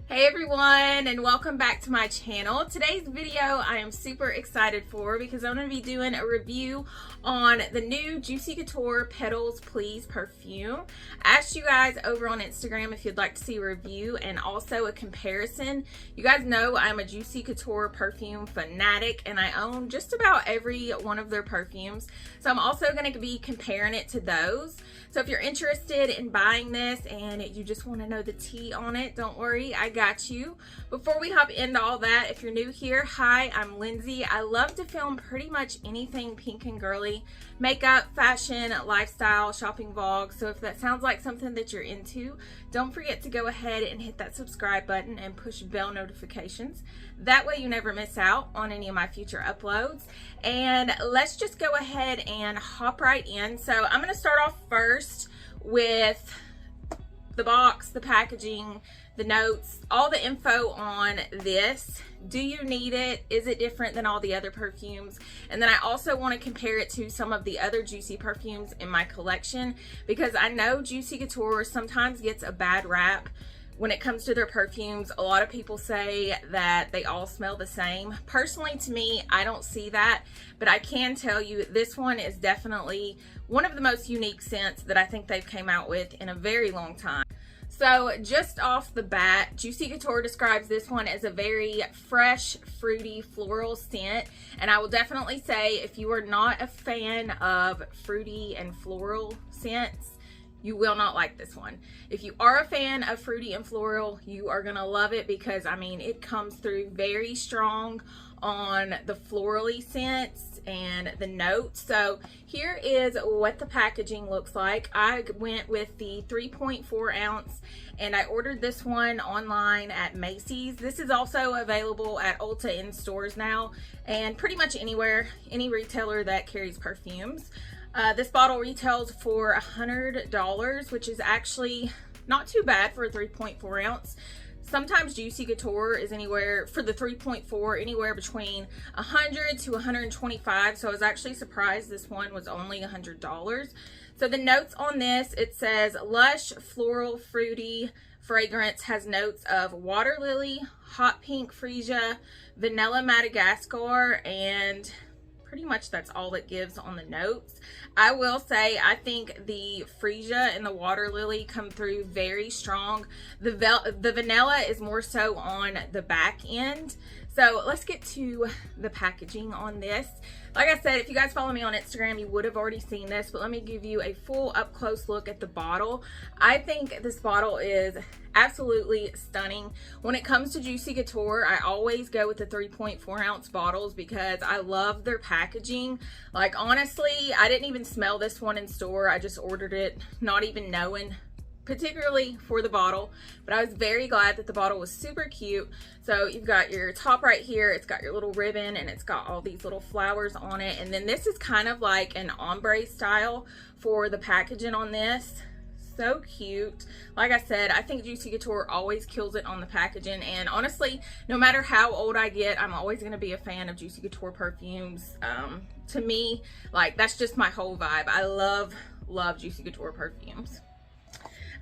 Hey everyone, and welcome back to my channel. Today's video I am super excited for because I'm going to be doing a review on the new Juicy Couture Petals Please perfume. I asked you guys over on Instagram if you'd like to see a review and also a comparison. You guys know I'm a Juicy Couture perfume fanatic and I own just about every one of their perfumes. So I'm also going to be comparing it to those. So if you're interested in buying this and you just want to know the tea on it, don't worry, I got you. Before we hop into all that, if you're new here, hi, I'm Lindsay. I love to film pretty much anything pink and girly, makeup, fashion, lifestyle, shopping vlogs. So if that sounds like something that you're into, don't forget to go ahead and hit that subscribe button and push bell notifications. That way you never miss out on any of my future uploads. And let's just go ahead and hop right in. So I'm going to start off first with the box, the packaging, the notes, all the info on this. Do you need it? Is it different than all the other perfumes? And then I also want to compare it to some of the other Juicy perfumes in my collection because I know Juicy Couture sometimes gets a bad rap when it comes to their perfumes. A lot of people say that they all smell the same. Personally, to me, I don't see that, but I can tell you this one is definitely one of the most unique scents that I think they've came out with in a very long time. So just off the bat, Juicy Couture describes this one as a very fresh, fruity, floral scent. And I will definitely say if you are not a fan of fruity and floral scents, you will not like this one. If you are a fan of fruity and floral, you are gonna love it because I mean it comes through very strong on the florally scents and the notes. So here is what the packaging looks like. I went with the 3.4 ounce and I ordered this one online at Macy's. This is also available at Ulta in stores now and pretty much anywhere, any retailer that carries perfumes. This bottle retails for $100, which is actually not too bad for a 3.4 ounce. Sometimes Juicy Couture is anywhere, for the 3.4, anywhere between $100 to $125. So I was actually surprised this one was only $100. So the notes on this, it says lush, floral, fruity fragrance, has notes of water lily, hot pink freesia, vanilla Madagascar, and pretty much that's all it gives on the notes. I will say I think the freesia and the water lily come through very strong. The vanilla is more so on the back end. So let's get to the packaging on this. Like I said, if you guys follow me on Instagram, you would have already seen this, but let me give you a full up close look at the bottle. I think this bottle is absolutely stunning. When it comes to Juicy Couture, I always go with the 3.4 ounce bottles because I love their packaging. Like honestly, I didn't even smell this one in store. I just ordered it not even knowing particularly for the bottle, but I was very glad that the bottle was super cute. So you've got your top right here, it's got your little ribbon and it's got all these little flowers on it, and then this is kind of like an ombre style for the packaging on this. So cute. Like I said, I think Juicy Couture always kills it on the packaging, and honestly, no matter how old I get, I'm always going to be a fan of Juicy Couture perfumes. To me, like that's just my whole vibe. I love Juicy Couture perfumes.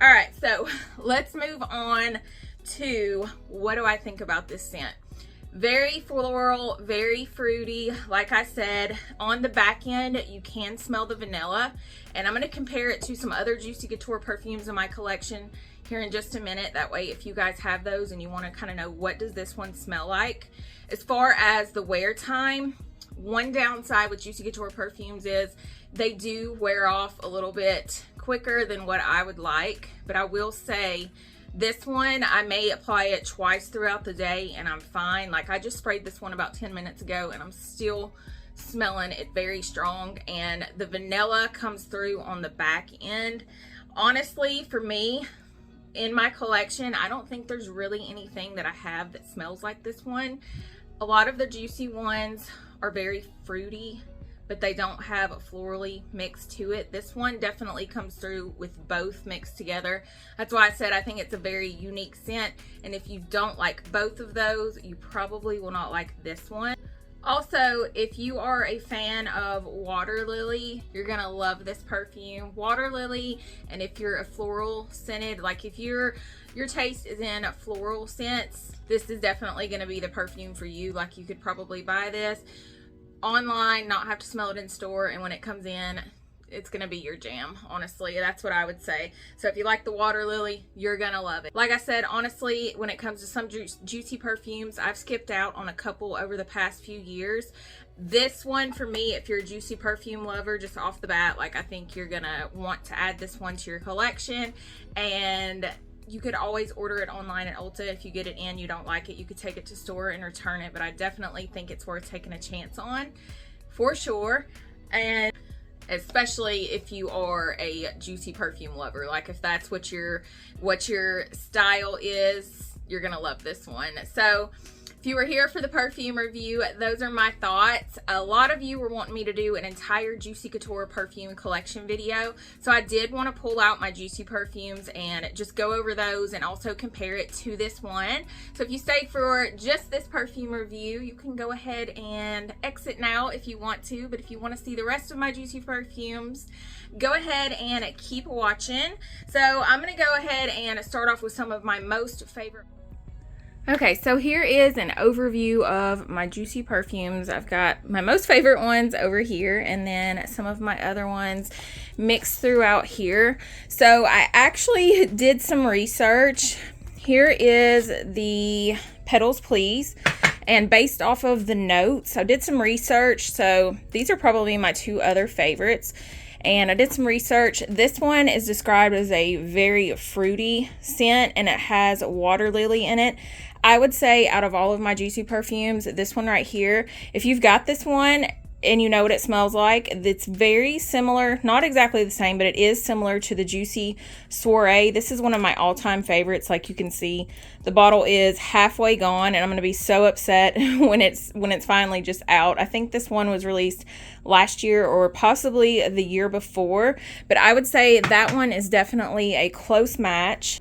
All right, so let's move on to what do I think about this scent. Very floral, very fruity. Like I said, on the back end, you can smell the vanilla. And I'm going to compare it to some other Juicy Couture perfumes in my collection here in just a minute. That way, if you guys have those and you want to kind of know what does this one smell like. As far as the wear time, one downside with Juicy Couture perfumes is they do wear off a little bit quicker than what I would like. But I will say, this one, I may apply it twice throughout the day and I'm fine. Like I just sprayed this one about 10 minutes ago and I'm still smelling it very strong, and the vanilla comes through on the back end. Honestly, for me, in my collection, I don't think there's really anything that I have that smells like this one. A lot of the Juicy ones are very fruity, but they don't have a florally mix to it. This one definitely comes through with both mixed together. That's why I said I think it's a very unique scent, and if you don't like both of those, you probably will not like this one. Also, if you are a fan of Water Lily, you're gonna love this perfume. Water Lily, and if you're a floral scented, like if your taste is in floral scents, this is definitely gonna be the perfume for you. Like, you could probably buy this online, not have to smell it in store, and when it comes in, it's gonna be your jam. Honestly, that's what I would say. So if you like the Water Lily, you're gonna love it. Like I said, honestly, when it comes to some juicy perfumes, I've skipped out on a couple over the past few years. This one, for me, if you're a juicy perfume lover, just off the bat, like, I think you're gonna want to add this one to your collection. And you could always order it online at Ulta. If you get it in, you don't like it, you could take it to store and return it. But I definitely think it's worth taking a chance on, for sure. And especially if you are a juicy perfume lover, like if that's what your style is, you're gonna love this one. So if you were here for the perfume review, those are my thoughts. A lot of you were wanting me to do an entire Juicy Couture perfume collection video, so I did want to pull out my juicy perfumes and just go over those and also compare it to this one. So if you stayed for just this perfume review, you can go ahead and exit now if you want to, but if you want to see the rest of my juicy perfumes, go ahead and keep watching. So I'm going to go ahead and start off with some of my most favorite. Okay, so here is an overview of my juicy perfumes. I've got my most favorite ones over here, and then some of my other ones mixed throughout here. So I actually did some research. Here is the Petals Please, and based off of the notes, I did some research. So these are probably my two other favorites. And I did some research. This one is described as a very fruity scent, and it has water lily in it. I would say out of all of my juicy perfumes, this one right here, if you've got this one and you know what it smells like, it's very similar, not exactly the same, but it is similar to the Juicy Soiree. This is one of my all-time favorites. Like you can see, the bottle is halfway gone, and I'm going to be so upset when it's finally just out. I think this one was released last year or possibly the year before, but I would say that one is definitely a close match.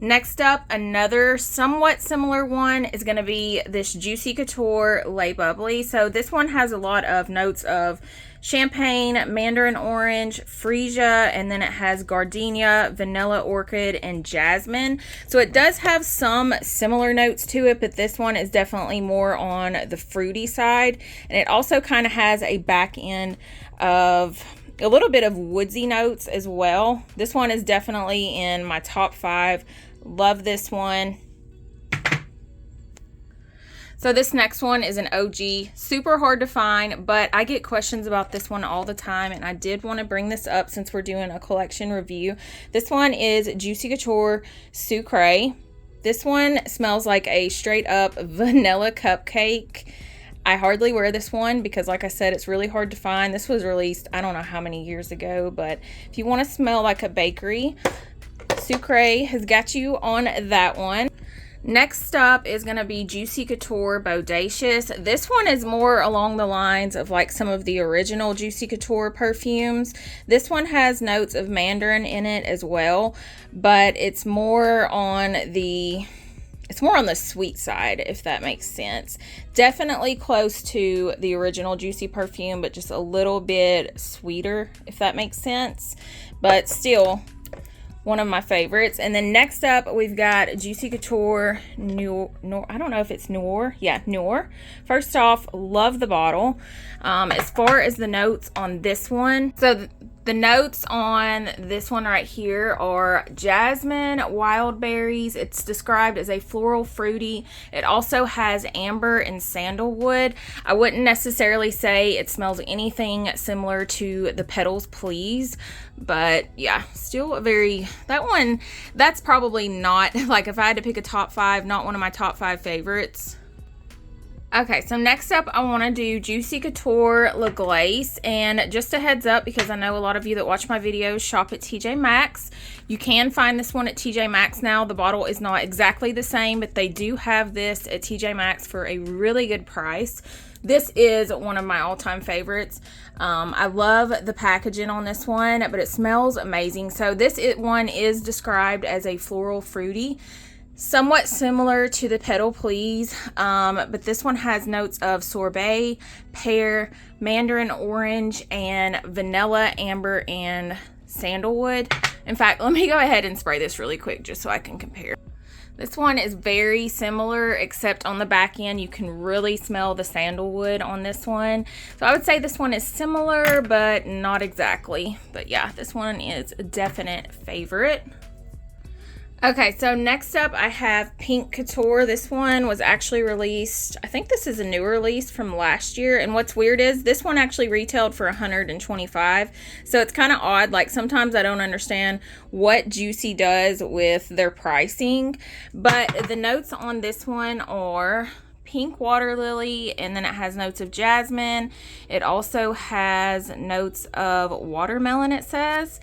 Next up, another somewhat similar one is going to be this Juicy Couture Lait Bubbly. So this one has a lot of notes of champagne, mandarin orange, freesia, and then it has gardenia, vanilla orchid, and jasmine. So it does have some similar notes to it, but this one is definitely more on the fruity side. And it also kind of has a back end of a little bit of woodsy notes as well. This one is definitely in my top 5. Love this one. So this next one is an OG, super hard to find, but I get questions about this one all the time, and I did want to bring this up since we're doing a collection review. This one is Juicy Couture Sucre. This one smells like a straight up vanilla cupcake. I hardly wear this one because, like I said, it's really hard to find. This was released, I don't know how many years ago, but if you want to smell like a bakery, Sucre has got you on that one. Next up is going to be Juicy Couture Bodacious. This one is more along the lines of like some of the original Juicy Couture perfumes. This one has notes of mandarin in it as well, but it's more on the sweet side, if that makes sense. Definitely close to the original Juicy perfume, but just a little bit sweeter, if that makes sense. But still, one of my favorites. And then next up, we've got Juicy Couture Noir. I don't know if it's Noir. Yeah, Noir. First off, love the bottle. As far as the notes on this one, so the notes on this one right here are jasmine, wild berries. It's described as a floral fruity. It also has amber and sandalwood. I wouldn't necessarily say it smells anything similar to the Petals Please, but yeah, still a very, that's probably not, like if I had to pick a top 5, not one of my top 5 favorites. Okay, so next up, I want to do Juicy Couture Le Glace, and just a heads up, because I know a lot of you that watch my videos shop at TJ Maxx. You can find this one at TJ Maxx now. The bottle is not exactly the same, but they do have this at TJ Maxx for a really good price. This is one of my all-time favorites. I love the packaging on this one, but it smells amazing. So this one is described as a floral fruity somewhat similar to the Petals Please, but this one has notes of sorbet, pear, mandarin orange, and vanilla, amber, and sandalwood. In fact, let me go ahead and spray this really quick just so I can compare. This one is very similar, except on the back end you can really smell the sandalwood on this one. So I would say this one is similar, but not exactly. But yeah, this one is a definite favorite. Okay, so next up I have Pink Couture. This one was actually released, I think this is a new release from last year, and what's weird is this one actually retailed for $125, so it's kind of odd. Like, sometimes I don't understand what Juicy does with their pricing, but the notes on this one are pink water lily, and then it has notes of jasmine. It also has notes of watermelon, it says,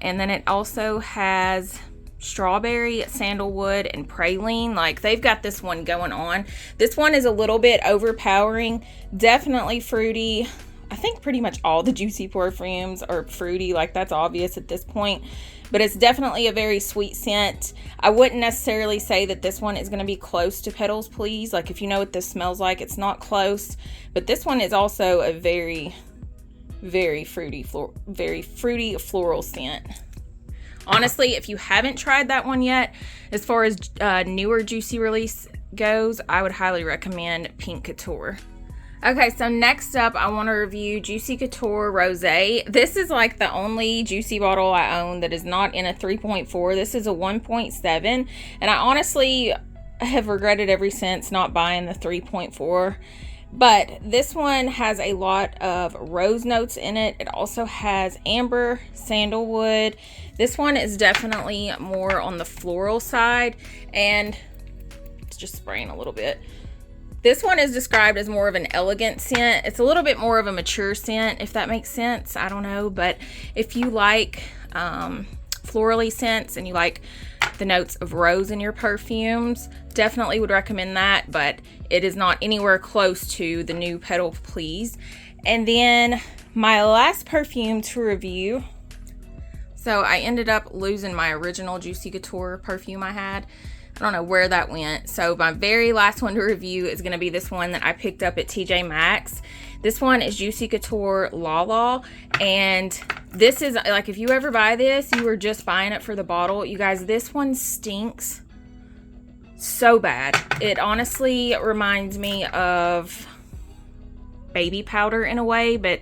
and then it also has strawberry, sandalwood, and praline. Like, they've got this one going on. This one is a little bit overpowering, definitely fruity. I think pretty much all the Juicy perfumes are fruity, like that's obvious at this point, but it's definitely a very sweet scent. I wouldn't necessarily say that this one is going to be close to Petals Please. Like, if you know what this smells like, it's not close, but this one is also a very fruity floral scent. Honestly, if you haven't tried that one yet, as far as newer Juicy release goes, I would highly recommend Pink Couture. Okay, so next up, I want to review Juicy Couture Rosé. This is like the only Juicy bottle I own that is not in a 3.4. This is a 1.7, and I honestly have regretted ever since not buying the 3.4. But this one has a lot of rose notes in it. It also has amber, sandalwood. This one is definitely more on the floral side, and it's just spraying a little bit. This one is described as more of an elegant scent. It's a little bit more of a mature scent, if that makes sense. I don't know, but if you like florally scents and you like the notes of rose in your perfumes, definitely would recommend that, but it is not anywhere close to the new Petals Please. And then my last perfume to review, so I ended up losing my original Juicy Couture perfume I had. I don't know where that went. So my very last one to review is going to be this one that I picked up at TJ Maxx. This one is Juicy Couture La La, and this is, like, if you ever buy this, you are just buying it for the bottle. You guys, this one stinks so bad. It honestly reminds me of baby powder in a way, but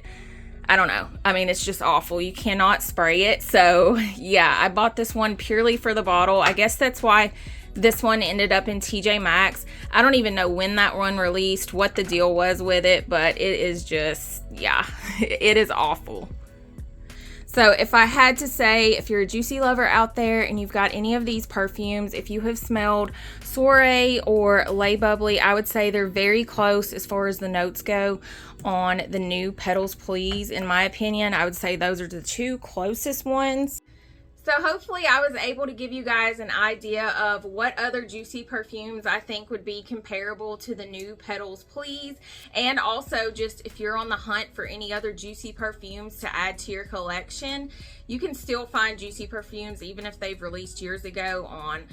I don't know. I mean, it's just awful. You cannot spray it. So yeah, I bought this one purely for the bottle. I guess that's why this one ended up in TJ Maxx. I don't even know when that one released, what the deal was with it, but it is just, yeah, it is awful. So if I had to say, if you're a Juicy lover out there and you've got any of these perfumes, if you have smelled Soiree or Lay Bubbly, I would say they're very close as far as the notes go on the new Petals Please. In my opinion, I would say those are the two closest ones. So hopefully I was able to give you guys an idea of what other Juicy perfumes I think would be comparable to the new Petals Please. And also, just if you're on the hunt for any other Juicy perfumes to add to your collection, you can still find Juicy perfumes even if they've released years ago on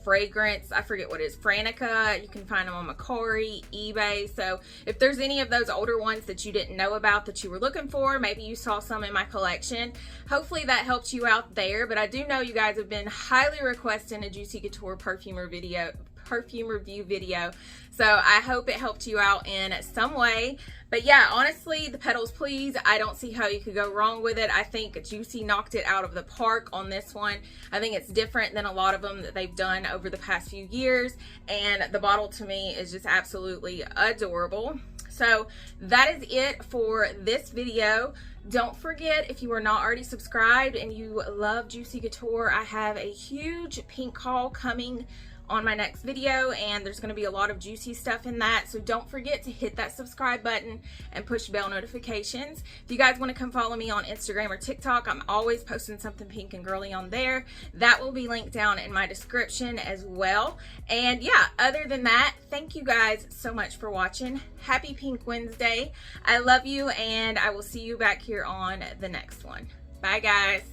fragrance, I forget what it is, Franica. You can find them on Macari, eBay. So if there's any of those older ones that you didn't know about that you were looking for, maybe you saw some in my collection, hopefully that helped you out there. But I do know you guys have been highly requesting a Juicy Couture perfume review video, so I hope it helped you out in some way. But yeah, honestly, the Petals Please, I don't see how you could go wrong with it. I think Juicy knocked it out of the park on this one. I think it's different than a lot of them that they've done over the past few years, and the bottle to me is just absolutely adorable. So that is it for this video. Don't forget, if you are not already subscribed and you love Juicy Couture, I have a huge pink haul coming on my next video, and there's going to be a lot of Juicy stuff in that, so don't forget to hit that subscribe button and push bell notifications. If you guys want to come follow me on Instagram or TikTok, I'm always posting something pink and girly on there. That will be linked down in my description as well. And yeah, other than that, thank you guys so much for watching. Happy Pink Wednesday. I love you, and I will see you back here on the next one. Bye guys.